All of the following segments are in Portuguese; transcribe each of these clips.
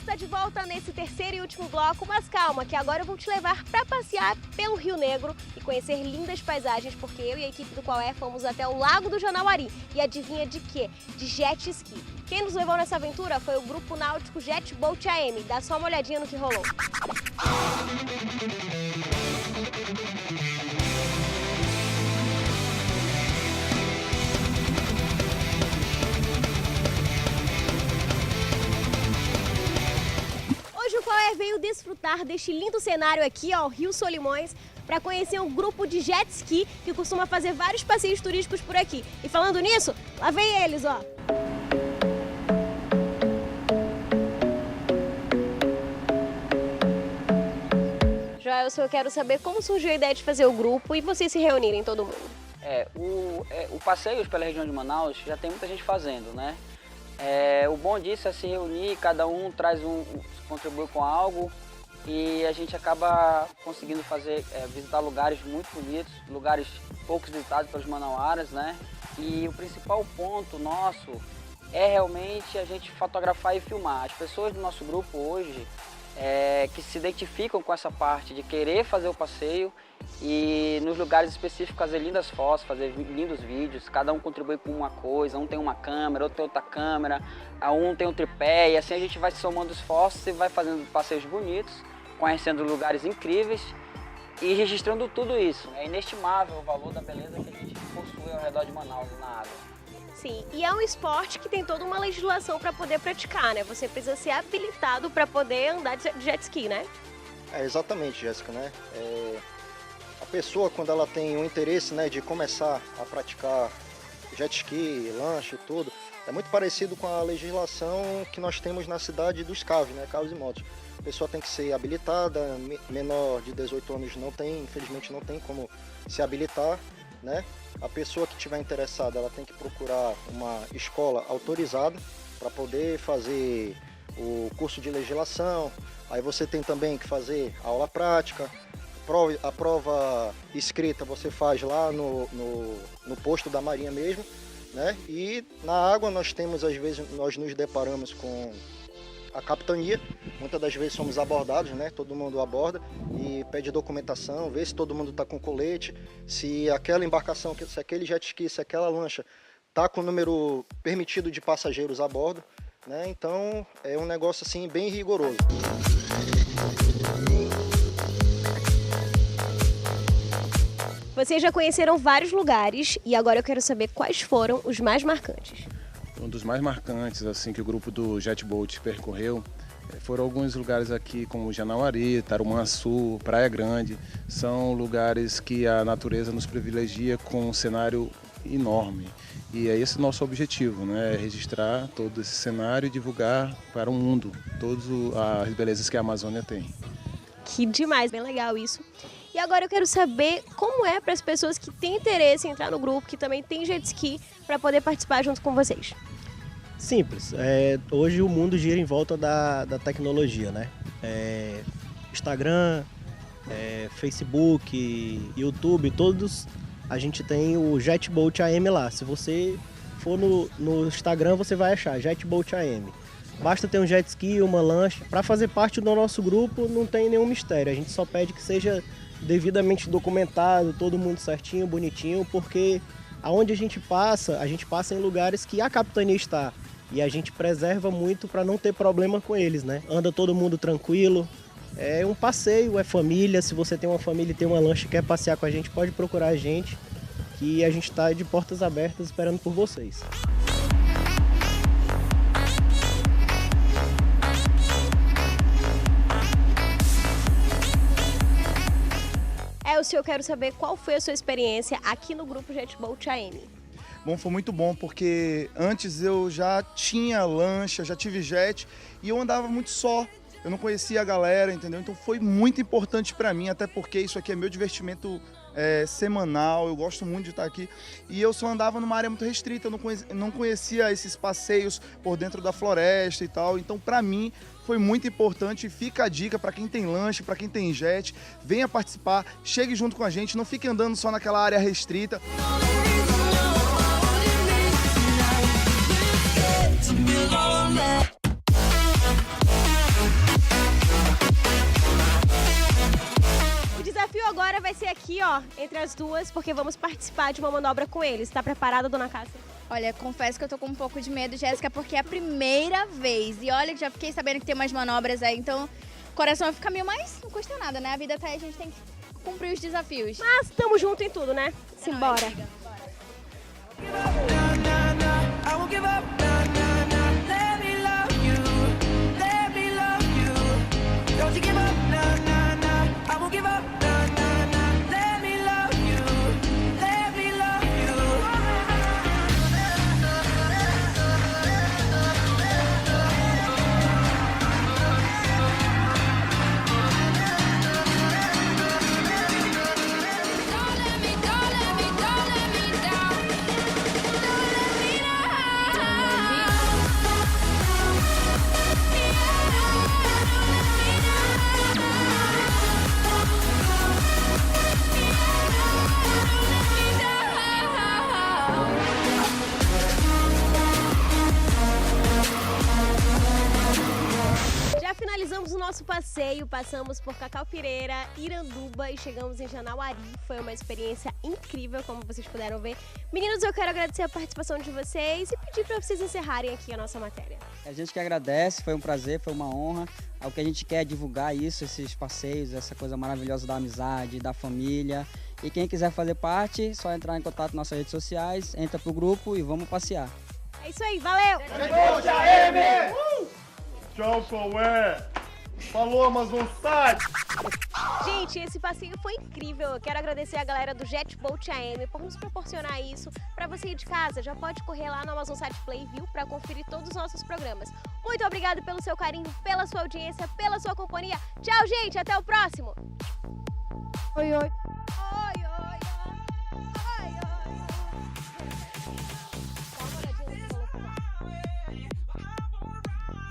está de volta nesse terceiro e último bloco, mas calma, que agora eu vou te levar para passear pelo Rio Negro e conhecer lindas paisagens, porque eu e a equipe do Qual É fomos até o Lago do Janauari. E adivinha de quê? De jet ski. Quem nos levou nessa aventura foi o grupo náutico Jet Boat AM. Dá só uma olhadinha no que rolou. Hoje o Qual É veio desfrutar deste lindo cenário aqui, ó, Rio Solimões, para conhecer um grupo de jet ski que costuma fazer vários passeios turísticos por aqui. E falando nisso, lá vem eles, ó. Joelson, eu quero saber como surgiu a ideia de fazer o grupo e vocês se reunirem, todo mundo. O passeio pela região de Manaus já tem muita gente fazendo, né? O bom disso é se reunir, cada um contribui com algo e a gente acaba conseguindo visitar lugares muito bonitos, lugares poucos visitados pelos manauaras, né? E o principal ponto nosso é realmente a gente fotografar e filmar. As pessoas do nosso grupo hoje que se identificam com essa parte de querer fazer o passeio e nos lugares específicos fazer lindas fotos, fazer lindos vídeos, cada um contribui com uma coisa, um tem uma câmera, outro tem outra câmera, um tem um tripé, e assim a gente vai somando esforços e vai fazendo passeios bonitos, conhecendo lugares incríveis e registrando tudo isso. É inestimável o valor da beleza que a gente possui ao redor de Manaus na água. Sim, e é um esporte que tem toda uma legislação para poder praticar, né? Você precisa ser habilitado para poder andar de jet ski, né? Exatamente, Jéssica, né? A pessoa, quando ela tem o interesse, né, de começar a praticar jet ski, lanche e tudo, é muito parecido com a legislação que nós temos na cidade dos CAVs, né, carros e motos. A pessoa tem que ser habilitada, menor de 18 anos não tem, infelizmente não tem como se habilitar, né? A pessoa que estiver interessada, ela tem que procurar uma escola autorizada para poder fazer o curso de legislação. Aí você tem também que fazer aula prática. A prova escrita você faz lá no posto da Marinha mesmo, né? E na água nós temos, às vezes, nós nos deparamos com a capitania, muitas das vezes somos abordados, né? Todo mundo aborda e pede documentação, vê se todo mundo está com colete, se aquela embarcação, se aquele jet ski, se aquela lancha está com o número permitido de passageiros a bordo, né? Então é um negócio assim bem rigoroso. Vocês já conheceram vários lugares e agora eu quero saber quais foram os mais marcantes. Um dos mais marcantes assim que o grupo do Jet Boat percorreu foram alguns lugares aqui como Janauari, Tarumançu, Praia Grande. São lugares que a natureza nos privilegia com um cenário enorme. E é esse o nosso objetivo, né? É registrar todo esse cenário e divulgar para o mundo todas as belezas que a Amazônia tem. Que demais, bem legal isso. E agora eu quero saber como é para as pessoas que têm interesse em entrar no grupo, que também tem jet ski, para poder participar junto com vocês. Simples. Hoje o mundo gira em volta da tecnologia, né? Instagram, Facebook, YouTube, todos a gente tem o Jet Boat AM lá. Se você for no Instagram, você vai achar Jet Boat AM. Basta ter um jet ski, uma lancha. Para fazer parte do nosso grupo não tem nenhum mistério. A gente só pede que seja devidamente documentado, todo mundo certinho, bonitinho, porque aonde a gente passa em lugares que a capitania está. E a gente preserva muito para não ter problema com eles, né? Anda todo mundo tranquilo. É um passeio, é família. Se você tem uma família e tem uma lancha e quer passear com a gente, pode procurar a gente, que a gente está de portas abertas esperando por vocês. Elcio, eu quero saber qual foi a sua experiência aqui no grupo Jet Boat AM. Bom, foi muito bom, porque antes eu já tinha lancha, já tive jet e eu andava muito só. Eu não conhecia a galera, entendeu? Então foi muito importante para mim, até porque isso aqui é meu divertimento semanal, eu gosto muito de estar aqui. E eu só andava numa área muito restrita, eu não conhecia esses passeios por dentro da floresta e tal. Então, para mim, foi muito importante. Fica a dica para quem tem lanche, para quem tem jet, venha participar, chegue junto com a gente, não fique andando só naquela área restrita. melhor entre as duas, porque vamos participar de uma manobra com eles. Tá preparada, dona Cássia? Olha, confesso que eu tô com um pouco de medo, Jéssica, porque é a primeira vez. E olha que já fiquei sabendo que tem umas manobras aí, então o coração vai ficar meio mais, não custa nada, né? A vida tá aí, a gente tem que cumprir os desafios. Mas tamo junto em tudo, né? Simbora. Finalizamos o nosso passeio, passamos por Cacaupireira, Iranduba e chegamos em Janauari. Foi uma experiência incrível, como vocês puderam ver. Meninos, eu quero agradecer a participação de vocês e pedir para vocês encerrarem aqui a nossa matéria. A gente que agradece, foi um prazer, foi uma honra. O que a gente quer é divulgar isso, esses passeios, essa coisa maravilhosa da amizade, da família. E quem quiser fazer parte, só entrar em contato nas nossas redes sociais, entra pro grupo e vamos passear. É isso aí, valeu! Tchau, qual é? Falou, Amazon Site! Gente, esse passeio foi incrível. Eu quero agradecer a galera do Jetboat AM por nos proporcionar isso. Para você ir de casa, já pode correr lá no Amazon Site Play, viu? Para conferir todos os nossos programas. Muito obrigada pelo seu carinho, pela sua audiência, pela sua companhia. Tchau, gente. Até o próximo. Oi, oi. Oi, oi, oi. Oi, oi. Dá uma olhadinha no celular.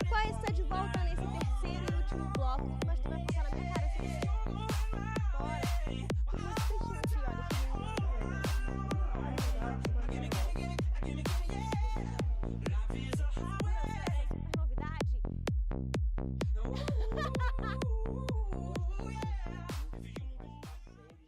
Qual está de volta nesse terceiro e último bloco? Mas tu vai passar na minha cara assim. Bora. Novidade.